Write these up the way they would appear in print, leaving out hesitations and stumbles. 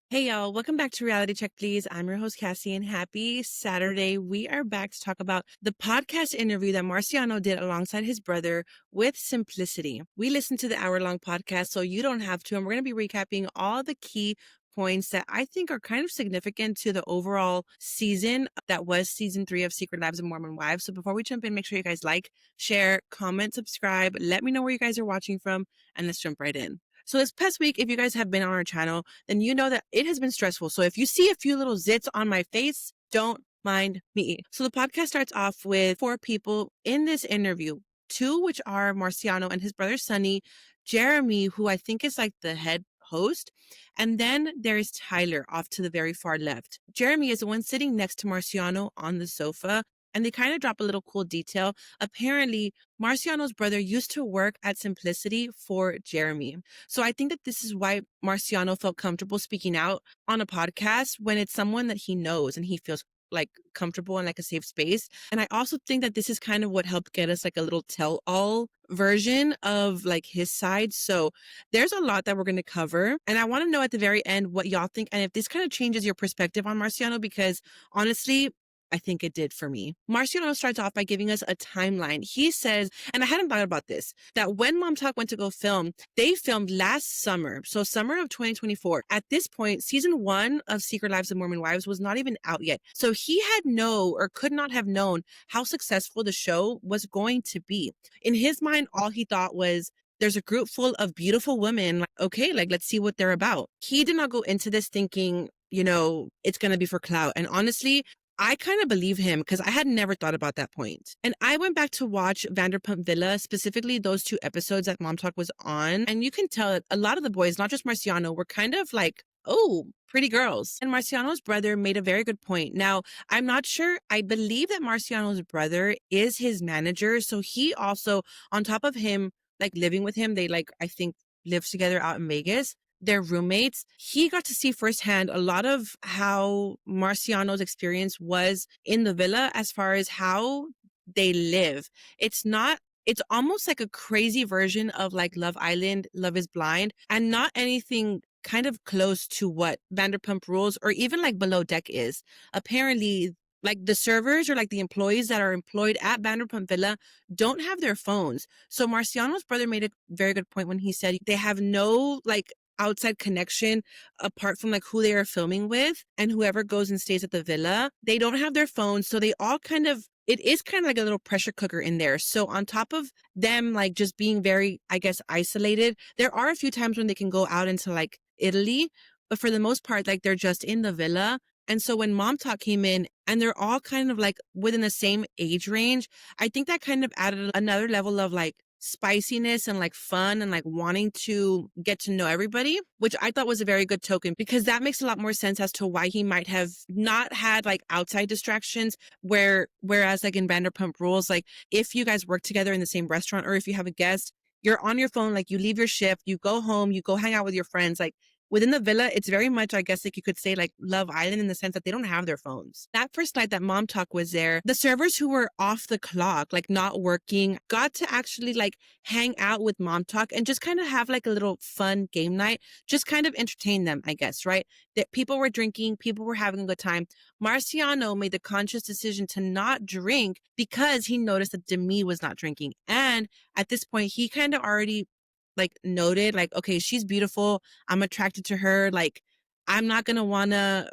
Hey y'all, welcome back to Reality Check Please. I'm your host Cassie and happy Saturday. We are back to talk about the podcast interview that Marciano did alongside his brother with Simplicity. We listened to the hour-long podcast so you don't have to, and we're going to be recapping all the key points that I think are kind of significant to the overall season that was season 3 of Secret Lives of Mormon Wives. So before we jump in, make sure you guys like, share, comment, subscribe, let me know where you guys are watching from, and let's jump right in. So this past week, if you guys have been on our channel, then you know that it has been stressful. So if you see a few little zits on my face, don't mind me. So the podcast starts off with 4 people in this interview, 2 which are Marciano and his brother Sonny, Jeremy, who I think is like the head host, and then there's Tyler off to the very far left. Jeremy is the one sitting next to Marciano on the sofa, and they kind of drop a little cool detail. Apparently, Marciano's brother used to work at Simplicity for Jeremy. So I think that this is why Marciano felt comfortable speaking out on a podcast when it's someone that he knows and he feels like comfortable in like a safe space. And I also think that this is kind of what helped get us like a little tell-all version of like his side. So there's a lot that we're going to cover. And I want to know at the very end what y'all think and if this kind of changes your perspective on Marciano, because honestly, I think it did for me. Marciano starts off by giving us a timeline. He says, and I hadn't thought about this, that when Mom Talk went to go film, they filmed last summer. So summer of 2024. At this point, season 1 of Secret Lives of Mormon Wives was not even out yet. So he had no or could not have known how successful the show was going to be. In his mind, all he thought was, there's a group full of beautiful women. Okay, like let's see what they're about. He did not go into this thinking, it's going to be for clout. And honestly, I kind of believe him because I had never thought about that point. And I went back to watch Vanderpump Villa, specifically those 2 episodes that Mom Talk was on. And you can tell that a lot of the boys, not just Marciano, were kind of like, oh, pretty girls. And Marciano's brother made a very good point. Now, I'm not sure. I believe that Marciano's brother is his manager. So he also, on top of him, like living with him, they I think live together out in Vegas. They're roommates. He got to see firsthand a lot of how Marciano's experience was in the villa as far as how they live. It's almost like a crazy version of like Love Island, Love is Blind, and not anything kind of close to what Vanderpump Rules or even like Below Deck is. Apparently, like the servers or like the employees that are employed at Vanderpump Villa don't have their phones. So Marciano's brother made a very good point when he said they have no like outside connection apart from like who they are filming with and whoever goes and stays at the villa. They don't have their phones. So they all it is kind of like a little pressure cooker in there. So on top of them, like just being very, I guess, isolated, there are a few times when they can go out into like Italy, but for the most part, like they're just in the villa. And so when Mom Talk came in and they're all kind of like within the same age range, I think that kind of added another level of like spiciness and like fun and like wanting to get to know everybody, which I thought was a very good token because that makes a lot more sense as to why he might have not had like outside distractions whereas like in Vanderpump Rules, like if you guys work together in the same restaurant or if you have a guest, you're on your phone, like you leave your shift, you go home, you go hang out with your friends, like within the villa, it's very much, I guess, like you could say like Love Island in the sense that they don't have their phones. That first night that Mom Talk was there, the servers who were off the clock, like not working, got to actually like hang out with Mom Talk and just kind of have like a little fun game night, just kind of entertain them, I guess, right? That people were drinking, people were having a good time. Marciano made the conscious decision to not drink because he noticed that Demi was not drinking. And at this point, he kind of already like noted like, okay, she's beautiful. I'm attracted to her. Like, I'm not going to want to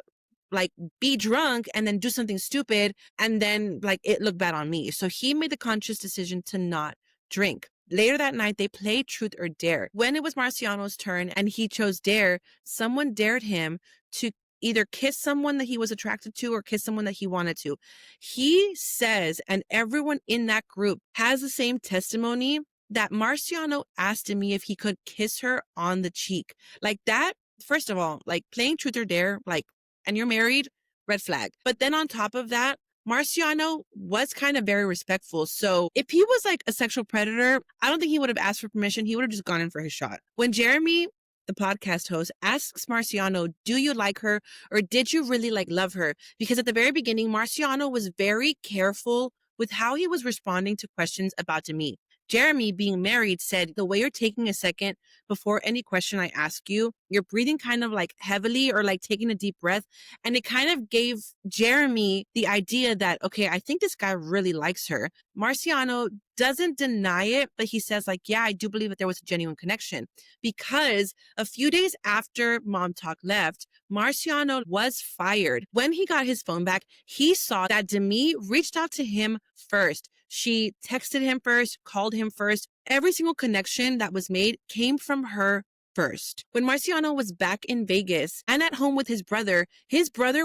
like be drunk and then do something stupid and then like it look bad on me. So he made the conscious decision to not drink. Later that night, they played Truth or Dare. When it was Marciano's turn and he chose Dare, someone dared him to either kiss someone that he was attracted to or kiss someone that he wanted to. He says, and everyone in that group has the same testimony, that Marciano asked me if he could kiss her on the cheek. Like that, first of all, like playing Truth or Dare, like, and you're married, red flag. But then on top of that, Marciano was kind of very respectful. So if he was like a sexual predator, I don't think he would have asked for permission. He would have just gone in for his shot. When Jeremy, the podcast host, asks Marciano, do you like her or did you really like love her? Because at the very beginning, Marciano was very careful with how he was responding to questions about Demi. Jeremy, being married, said, the way you're taking a second before any question I ask you, you're breathing kind of like heavily or like taking a deep breath. And it kind of gave Jeremy the idea that, okay, I think this guy really likes her. Marciano doesn't deny it, but he says like, yeah, I do believe that there was a genuine connection, because a few days after Mom Talk left, Marciano was fired. When he got his phone back, he saw that Demi reached out to him first. She texted him first, called him first. Every single connection that was made came from her first. When Marciano was back in Vegas and at home with his brother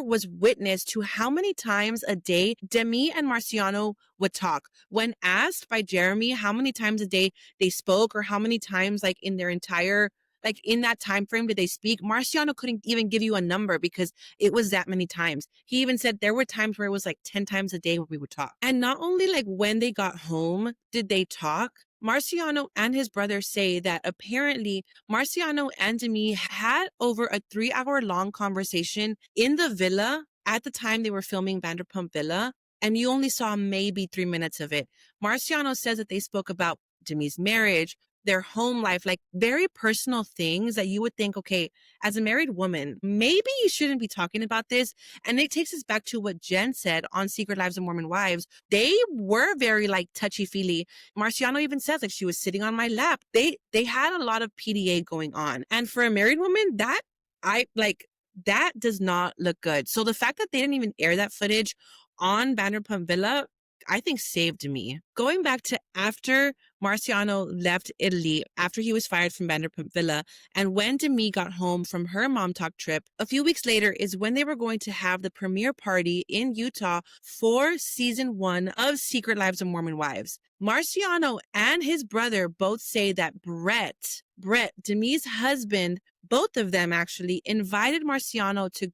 was witness to how many times a day Demi and Marciano would talk. When asked by Jeremy how many times a day they spoke, or how many times like in their entire, like in that time frame did they speak, Marciano couldn't even give you a number because it was that many times. He even said there were times where it was like 10 times a day where we would talk. And not only like when they got home did they talk, Marciano and his brother say that apparently Marciano and Demi had over a 3-hour-long conversation in the villa at the time they were filming Vanderpump Villa, and you only saw maybe 3 minutes of it. Marciano says that they spoke about Demi's marriage, their home life, like very personal things that you would think, okay, as a married woman, maybe you shouldn't be talking about this. And it takes us back to what Jen said on Secret Lives of Mormon Wives. They were very like touchy-feely. Marciano even says like she was sitting on my lap. They had a lot of PDA going on. And for a married woman, that does not look good. So the fact that they didn't even air that footage on Vanderpump Villa, I think saved me. Going back to after Marciano left Italy, after he was fired from Vanderpump Villa, and when Demi got home from her Mom Talk trip, a few weeks later is when they were going to have the premiere party in Utah for season 1 of Secret Lives of Mormon Wives. Marciano and his brother both say that Brett, Demi's husband, both of them actually invited Marciano to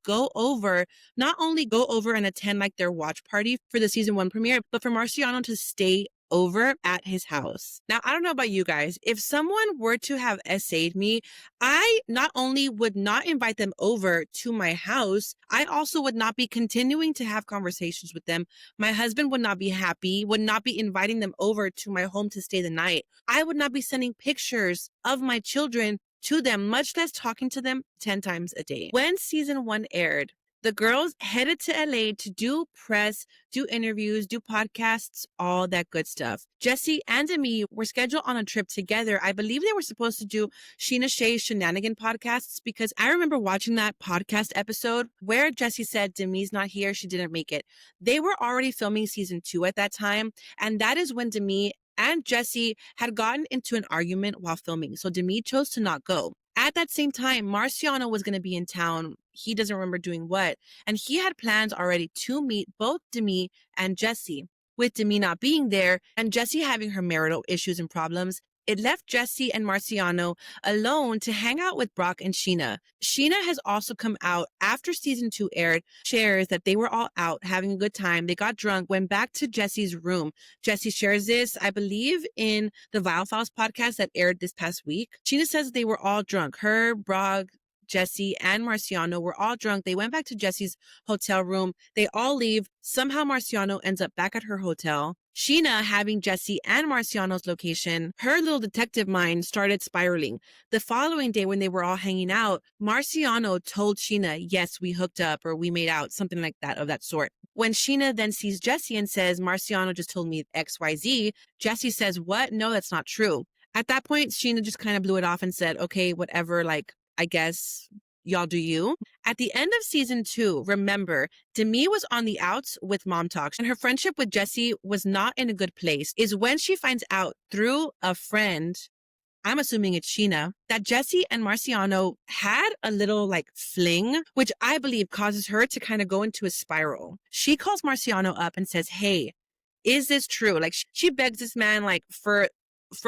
not only go over and attend like their watch party for the season 1 premiere, but for Marciano to stay over at his house. Now, I don't know about you guys. If someone were to have essayed me, I not only would not invite them over to my house, I also would not be continuing to have conversations with them. My husband would not be happy, would not be inviting them over to my home to stay the night. I would not be sending pictures of my children to them, much less talking to them 10 times a day. When season 1 aired, the girls headed to LA to do press, do interviews, do podcasts, all that good stuff. Jessi and Demi were scheduled on a trip together. I believe they were supposed to do Sheena Shea's Shenanigan podcasts, because I remember watching that podcast episode where Jessi said Demi's not here, she didn't make it. They were already filming season 2 at that time, and that is when Demi and Jessi had gotten into an argument while filming, so Demi chose to not go. At that same time, Marciano was going to be in town. He doesn't remember doing what. And he had plans already to meet both Demi and Jessi. With Demi not being there and Jessi having her marital issues and problems, it left Jessi and Marciano alone to hang out with Brock and Sheena. Sheena has also come out after season 2 aired, shares that they were all out having a good time. They got drunk, went back to Jessi's room. Jessi shares this, I believe, in the Vile Files podcast that aired this past week. Sheena says they were all drunk. Her, Brock, Jessi, and Marciano were all drunk. They went back to Jessi's hotel room. They all leave. Somehow Marciano ends up back at her hotel. Sheena, having Jessi and Marciano's location, her little detective mind started spiraling. The following day when they were all hanging out, Marciano told Sheena, yes, we hooked up or we made out, something like that, of that sort. When Sheena then sees Jessi and says, Marciano just told me XYZ, Jessi says, what? No, that's not true. At that point, Sheena just kind of blew it off and said, okay, whatever, like, I guess y'all do you. At the end of season 2, remember, Demi was on the outs with Mom Talks, and her friendship with Jessi was not in a good place. Is when she finds out through a friend, I'm assuming it's Sheena, that Jessi and Marciano had a little like fling, which I believe causes her to kind of go into a spiral. She calls Marciano up and says, hey, is this true? Like she begs this man like for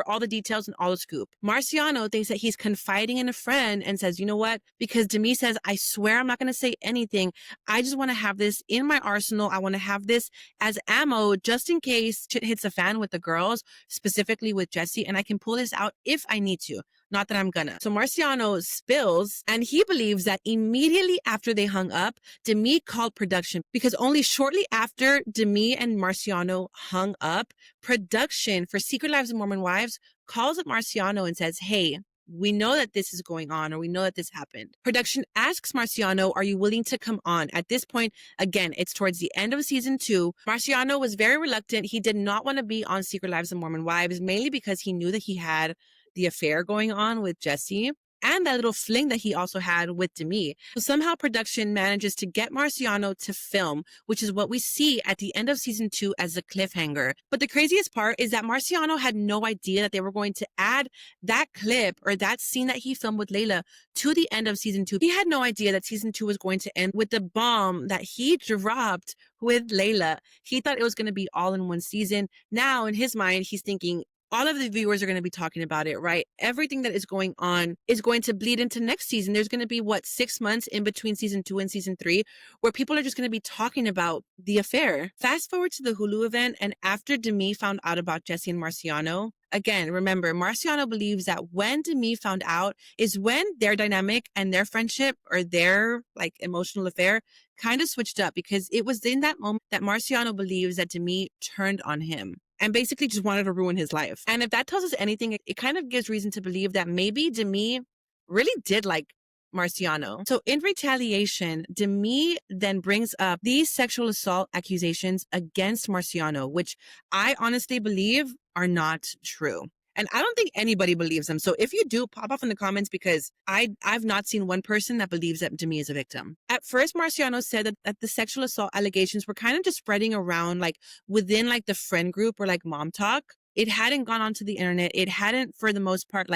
all the details and all the scoop. Marciano thinks that he's confiding in a friend and says, you know what? Because Demi says, I swear I'm not going to say anything. I just want to have this in my arsenal. I want to have this as ammo just in case shit hits a fan with the girls, specifically with Jessi, and I can pull this out if I need to. Not that I'm gonna. So Marciano spills, and he believes that immediately after they hung up, Demi called production, because only shortly after Demi and Marciano hung up, production for Secret Lives of Mormon Wives calls up Marciano and says, hey, we know that this is going on, or we know that this happened. Production asks Marciano, are you willing to come on? At this point, again, it's towards the end of season 2. Marciano was very reluctant. He did not want to be on Secret Lives of Mormon Wives, mainly because he knew that he had the affair going on with Jessi and that little fling that he also had with Demi. So somehow production manages to get Marciano to film, which is what we see at the end of season 2 as a cliffhanger. But the craziest part is that Marciano had no idea that they were going to add that clip or that scene that he filmed with Layla to the end of season 2. He had no idea that season 2 was going to end with the bomb that he dropped with Layla. He thought it was going to be all in one season. Now, in his mind, he's thinking, all of the viewers are going to be talking about it, right? Everything that is going on is going to bleed into next season. There's going to be, 6 months in between season 2 and season 3, where people are just going to be talking about the affair. Fast forward to the Hulu event, and after Demi found out about Jessi and Marciano, again, remember, Marciano believes that when Demi found out is when their dynamic and their friendship or their emotional affair kind of switched up, because it was in that moment that Marciano believes that Demi turned on him and basically just wanted to ruin his life. And if that tells us anything, it kind of gives reason to believe that maybe Demi really did like Marciano. So in retaliation, Demi then brings up these sexual assault accusations against Marciano, which I honestly believe are not true. And I don't think anybody believes them. So if you do, pop off in the comments, because I've not seen one person that believes that Demi is a victim. At first, Marciano said that the sexual assault allegations were kind of just spreading around within the friend group or mom talk. It hadn't gone onto the internet. It hadn't, for the most part,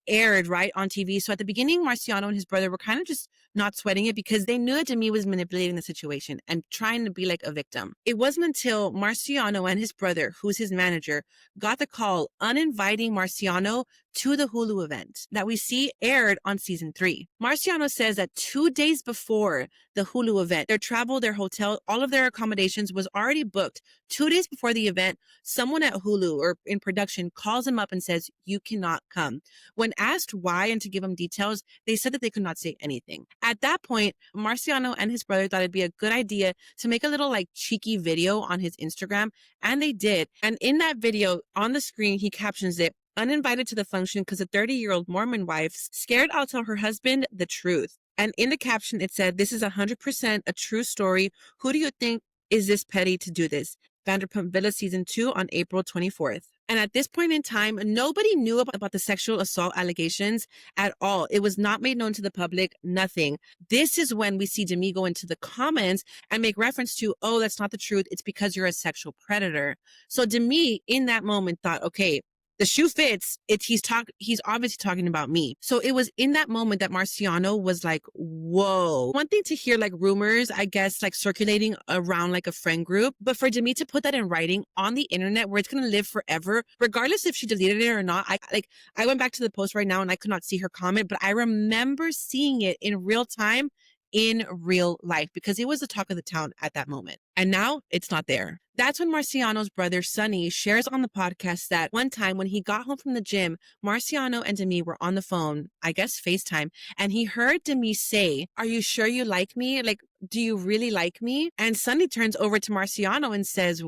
aired right on TV. So at the beginning, Marciano and his brother were kind of just not sweating it, because they knew that Demi was manipulating the situation and trying to be like a victim. It wasn't until Marciano and his brother, who's his manager, got the call uninviting Marciano to the Hulu event that we see aired on season 3. Marciano says that 2 days before the Hulu event, their travel, their hotel, all of their accommodations was already booked. 2 days before the event, someone at Hulu or in production calls him up and says, you cannot come. When asked why and to give him details, they said that they could not say anything. At that point, Marciano and his brother thought it'd be a good idea to make a little cheeky video on his Instagram, and they did. And in that video, on the screen, he captions it, uninvited to the function because a 30-year-old Mormon wife scared I'll tell her husband the truth. And in the caption, it said, this is 100% a true story. Who do you think is this petty to do this? Vanderpump Villa season 2 on April 24th. And at this point in time, nobody knew about the sexual assault allegations at all. It was not made known to the public, nothing. This is when we see Demi go into the comments and make reference to, oh, that's not the truth. It's because you're a sexual predator. So Demi in that moment thought, okay, the shoe fits. He's obviously talking about me. So it was in that moment that Marciano was like, whoa. One thing to hear rumors, I guess, circulating around a friend group, but for Demi to put that in writing on the internet where it's going to live forever, regardless if she deleted it or not. I went back to the post right now and I could not see her comment, but I remember seeing it in real time in real life, because it was the talk of the town at that moment. And now it's not there. That's when Marciano's brother, Sonny, shares on the podcast that one time when he got home from the gym, Marciano and Demi were on the phone, I guess FaceTime, and he heard Demi say, are you sure you like me? Do you really like me? And Sonny turns over to Marciano and says,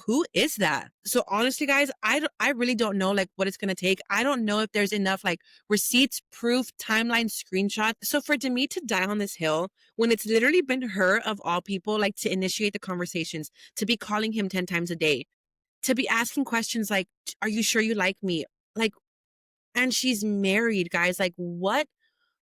who is that? So honestly, guys, I really don't know what it's going to take. I don't know if there's enough receipts, proof, timeline, screenshots. So for Demi to die on this hill, when it's literally been her of all people, to initiate the conversations, to be calling him 10 times a day, to be asking questions are you sure you like me? And she's married, guys.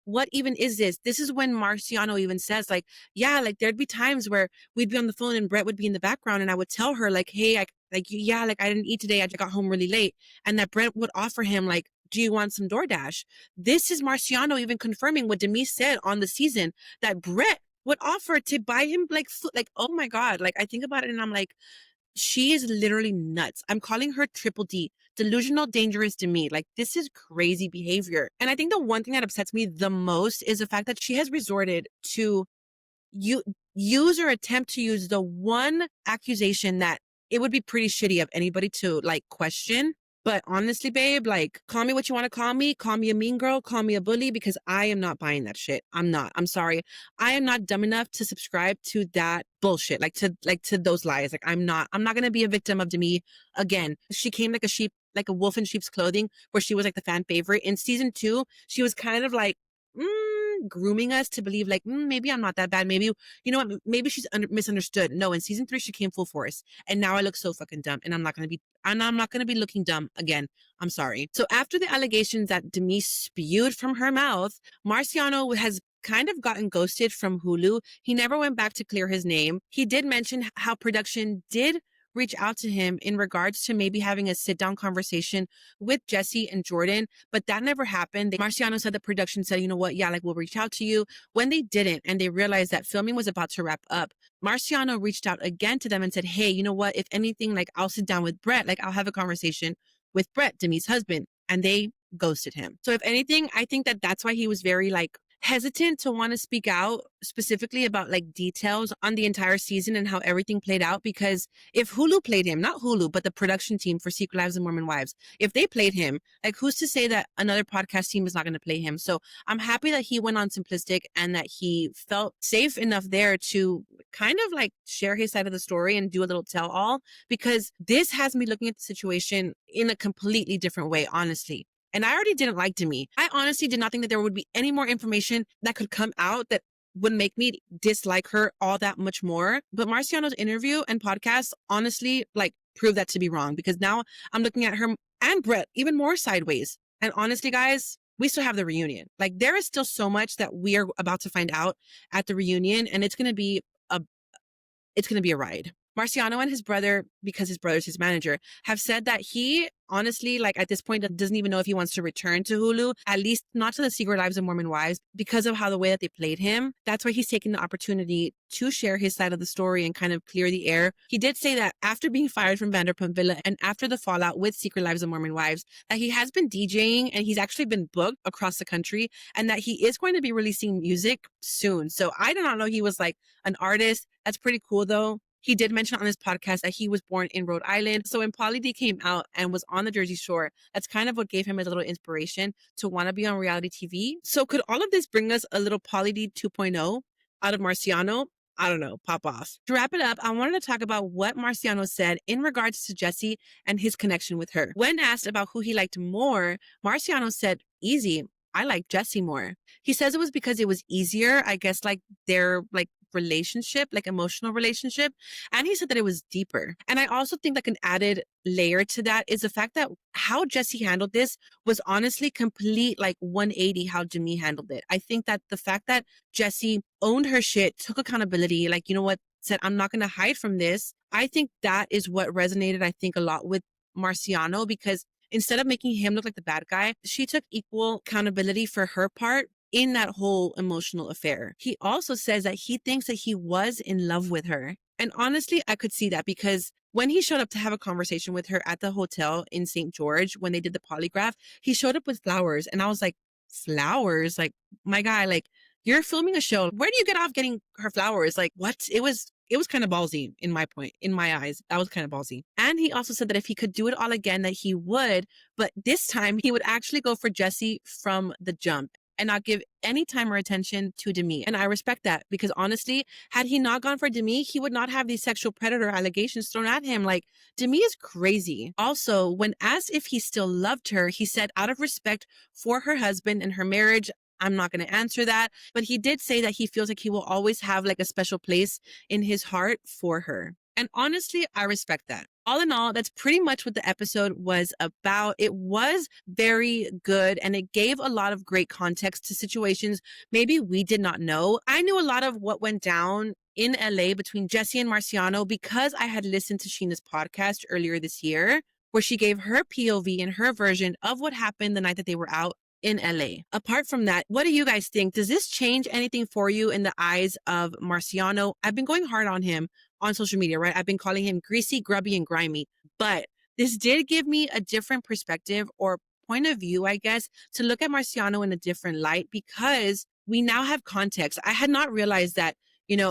What even is this? This is when Marciano even says, there'd be times where we'd be on the phone and Brett would be in the background and I would tell her, hey, I didn't eat today. I got home really late. And that Brett would offer him, do you want some DoorDash? This is Marciano even confirming what Demi said on the season, that Brett would offer to buy him, food. Oh my God. I think about it and I'm she is literally nuts. I'm calling her triple D, delusional, dangerous Demi. This is crazy behavior. And I think the one thing that upsets me the most is the fact that she has resorted to use or attempt to use the one accusation that it would be pretty shitty of anybody to question, But honestly, babe, like, call me what you want to call me. Call me a mean girl. Call me a bully, because I am not buying that shit. I'm not. I'm sorry. I am not dumb enough to subscribe to that bullshit. To those lies. Like, I'm not. I'm not gonna be a victim of Demi again. She came like a sheep, like a wolf in sheep's clothing, where she was like the fan favorite. In season 2, she was kind of like, grooming us to believe like, maybe I'm not that bad. Maybe, you know what? Maybe she's misunderstood. No, in season 3, she came full force. And now I look so fucking dumb. And I'm not going to be looking dumb again. I'm sorry. So after the allegations that Demi spewed from her mouth, Marciano has kind of gotten ghosted from Hulu. He never went back to clear his name. He did mention how production did reach out to him in regards to maybe having a sit-down conversation with Jessi and Jordan, but that never happened. Marciano said the production said, you know what, yeah, like, we'll reach out to you. When they didn't, and they realized that filming was about to wrap up, Marciano reached out again to them and said, hey, you know what, if anything, like, I'll sit down with Brett, like, I'll have a conversation with Brett, Demi's husband. And they ghosted him. So if anything, I think that that's why he was very like hesitant to want to speak out specifically about like details on the entire season and how everything played out, because if Hulu played him, not Hulu, but the production team for Secret Lives of Mormon Wives, if they played him, like, who's to say that another podcast team is not going to play him? So I'm happy that he went on Simplistic and that he felt safe enough there to kind of like share his side of the story and do a little tell all, because this has me looking at the situation in a completely different way, honestly. And I already didn't like Demi. I honestly did not think that there would be any more information that could come out that would make me dislike her all that much more. But Marciano's interview and podcast honestly like proved that to be wrong, because now I'm looking at her and Brett even more sideways. And honestly, guys, we still have the reunion. Like, there is still so much that we are about to find out at the reunion, and it's going to be a ride. Marciano and his brother, because his brother's his manager, have said that he honestly, like, at this point, doesn't even know if he wants to return to Hulu, at least not to the Secret Lives of Mormon Wives, because of how the way that they played him. That's why he's taking the opportunity to share his side of the story and kind of clear the air. He did say that after being fired from Vanderpump Villa and after the fallout with Secret Lives of Mormon Wives, that he has been DJing and he's actually been booked across the country, and that he is going to be releasing music soon. So I did not know he was like an artist. That's pretty cool though. He did mention on his podcast that he was born in Rhode Island. So when Pauly D came out and was on the Jersey Shore, that's kind of what gave him a little inspiration to want to be on reality TV. So could all of this bring us a little Pauly D 2.0 out of Marciano? I don't know, pop off. To wrap it up, I wanted to talk about what Marciano said in regards to Jessi and his connection with her. When asked about who he liked more, Marciano said, easy, I like Jessi more. He says it was because it was easier, I guess, like their like relationship, like emotional relationship. And he said that it was deeper. And I also think like an added layer to that is the fact that how Jessi handled this was honestly complete like 180 how Demi handled it. I think that the fact that Jessi owned her shit, took accountability, like, you know what, said, I'm not going to hide from this. I think that is what resonated, I think, a lot with Marciano, because instead of making him look like the bad guy, she took equal accountability for her part in that whole emotional affair. He also says that he thinks that he was in love with her. And honestly, I could see that, because when he showed up to have a conversation with her at the hotel in St. George, when they did the polygraph, he showed up with flowers. And I was like, flowers? Like, my guy, like, you're filming a show. Where do you get off getting her flowers? Like, what? It was kind of ballsy in my eyes. That was kind of ballsy. And he also said that if he could do it all again, that he would, but this time he would actually go for Jessi from the jump and not give any time or attention to Demi. And I respect that, because honestly, had he not gone for Demi, he would not have these sexual predator allegations thrown at him. Like, Demi is crazy. Also, when asked if he still loved her, he said, out of respect for her husband and her marriage, I'm not going to answer that. But he did say that he feels like he will always have like a special place in his heart for her. And honestly, I respect that. All in all, that's pretty much what the episode was about. It was very good, and it gave a lot of great context to situations maybe we did not know. I knew a lot of what went down in LA between Jessi and Marciano because I had listened to Sheena's podcast earlier this year, where she gave her POV and her version of what happened the night that they were out in LA. Apart from that, what do you guys think? Does this change anything for you in the eyes of Marciano? I've been going hard on him on social media, right? I've been calling him greasy, grubby, and grimy, but this did give me a different perspective or point of view, I guess, to look at Marciano in a different light, because we now have context. I had not realized that,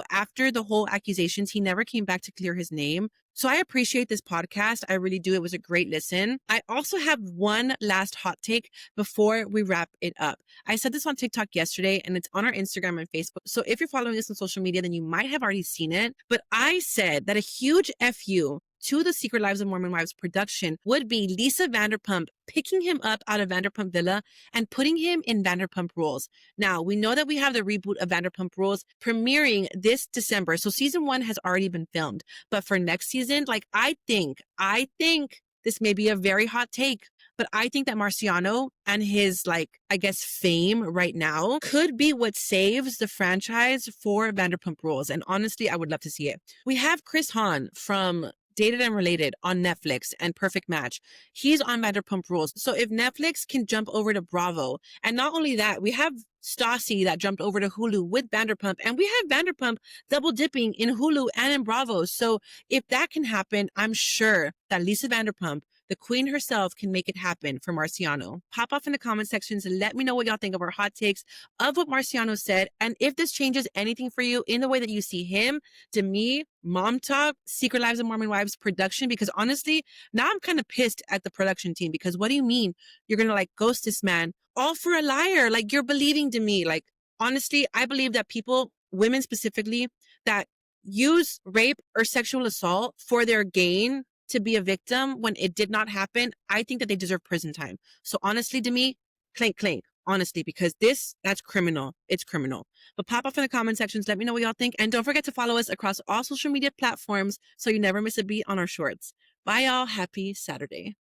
After the whole accusations, he never came back to clear his name. So I appreciate this podcast. I really do. It was a great listen. I also have one last hot take before we wrap it up. I said this on TikTok yesterday, and it's on our Instagram and Facebook. So if you're following us on social media, then you might have already seen it. But I said that a huge FU to the Secret Lives of Mormon Wives production would be Lisa Vanderpump picking him up out of Vanderpump Villa and putting him in Vanderpump Rules. Now, we know that we have the reboot of Vanderpump Rules premiering this December. So season 1 has already been filmed. But for next season, I think this may be a very hot take, but I think that Marciano and his, fame right now could be what saves the franchise for Vanderpump Rules. And honestly, I would love to see it. We have Chris Hahn from Dated and Related on Netflix and Perfect Match. He's on Vanderpump Rules. So if Netflix can jump over to Bravo, and not only that, we have Stassi that jumped over to Hulu with Vanderpump, and we have Vanderpump double dipping in Hulu and in Bravo. So if that can happen, I'm sure that Lisa Vanderpump, the queen herself, can make it happen for Marciano. Pop off in the comment sections and let me know what y'all think of our hot takes of what Marciano said. And if this changes anything for you in the way that you see him, Demi, Mom Talk, Secret Lives of Mormon Wives production, because honestly, now I'm kind of pissed at the production team, because what do you mean you're going to ghost this man? All for a liar. You're believing Demi. Honestly, I believe that people, women specifically, that use rape or sexual assault for their gain to be a victim when it did not happen, I think that they deserve prison time. So honestly, Demi, clank, clank. Honestly, because that's criminal. It's criminal. But pop off in the comment sections. Let me know what y'all think. And don't forget to follow us across all social media platforms so you never miss a beat on our shorts. Bye, y'all. Happy Saturday.